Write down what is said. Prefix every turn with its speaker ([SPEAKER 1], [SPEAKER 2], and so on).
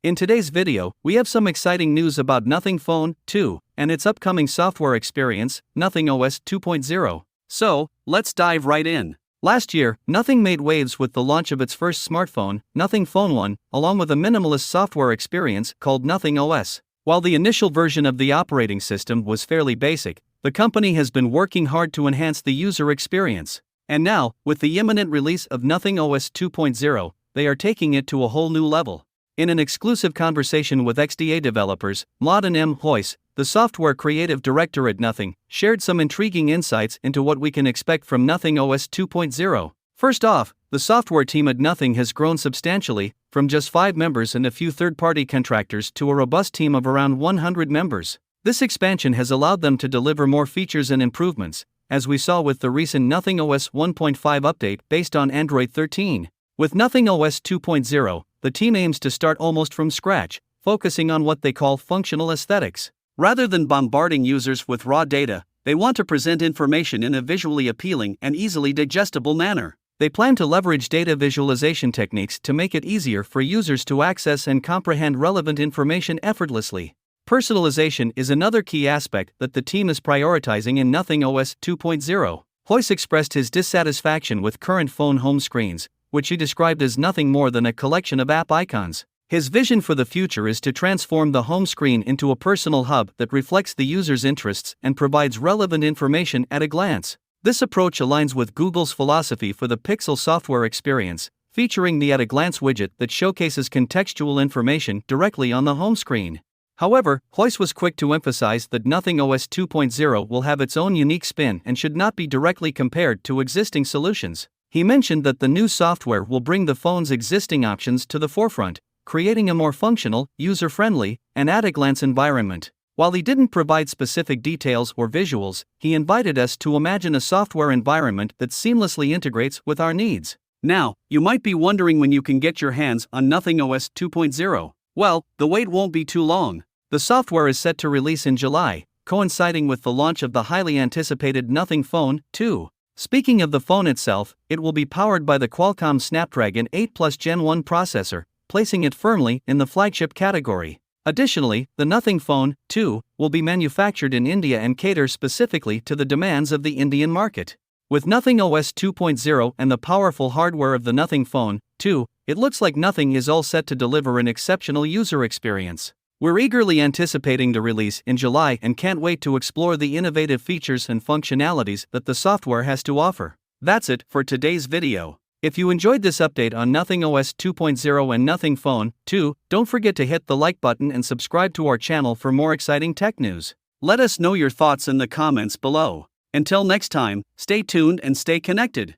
[SPEAKER 1] In today's video, we have some exciting news about Nothing Phone 2 and its upcoming software experience, Nothing OS 2.0. So, let's dive right in. Last year, Nothing made waves with the launch of its first smartphone, Nothing Phone 1, along with a minimalist software experience called Nothing OS. While the initial version of the operating system was fairly basic, the company has been working hard to enhance the user experience. And now, with the imminent release of Nothing OS 2.0, they are taking it to a whole new level. In an exclusive conversation with XDA developers, Mladen M. Hojs, the software creative director at Nothing, shared some intriguing insights into what we can expect from Nothing OS 2.0. First off, the software team at Nothing has grown substantially, from just 5 members and a few third-party contractors to a robust team of around 100 members. This expansion has allowed them to deliver more features and improvements, as we saw with the recent Nothing OS 1.5 update based on Android 13. With Nothing OS 2.0, the team aims to start almost from scratch, focusing on what they call functional aesthetics. Rather than bombarding users with raw data, they want to present information in a visually appealing and easily digestible manner. They plan to leverage data visualization techniques to make it easier for users to access and comprehend relevant information effortlessly. Personalization is another key aspect that the team is prioritizing in Nothing OS 2.0. Hojs expressed his dissatisfaction with current phone home screens, which he described as nothing more than a collection of app icons. His vision for the future is to transform the home screen into a personal hub that reflects the user's interests and provides relevant information at a glance. This approach aligns with Google's philosophy for the Pixel software experience, featuring the at-a-glance widget that showcases contextual information directly on the home screen. However, Hojs was quick to emphasize that Nothing OS 2.0 will have its own unique spin and should not be directly compared to existing solutions. He mentioned that the new software will bring the phone's existing options to the forefront, creating a more functional, user-friendly, and at-a-glance environment. While he didn't provide specific details or visuals, he invited us to imagine a software environment that seamlessly integrates with our needs. Now, you might be wondering when you can get your hands on Nothing OS 2.0. Well, the wait won't be too long. The software is set to release in July, coinciding with the launch of the highly anticipated Nothing Phone 2. Speaking of the phone itself, it will be powered by the Qualcomm Snapdragon 8 Plus Gen 1 processor, placing it firmly in the flagship category. Additionally, the Nothing Phone 2 will be manufactured in India and cater specifically to the demands of the Indian market. With Nothing OS 2.0 and the powerful hardware of the Nothing Phone 2, it looks like Nothing is all set to deliver an exceptional user experience. We're eagerly anticipating the release in July and can't wait to explore the innovative features and functionalities that the software has to offer. That's it for today's video. If you enjoyed this update on Nothing OS 2.0 and Nothing Phone 2, don't forget to hit the like button and subscribe to our channel for more exciting tech news. Let us know your thoughts in the comments below. Until next time, stay tuned and stay connected.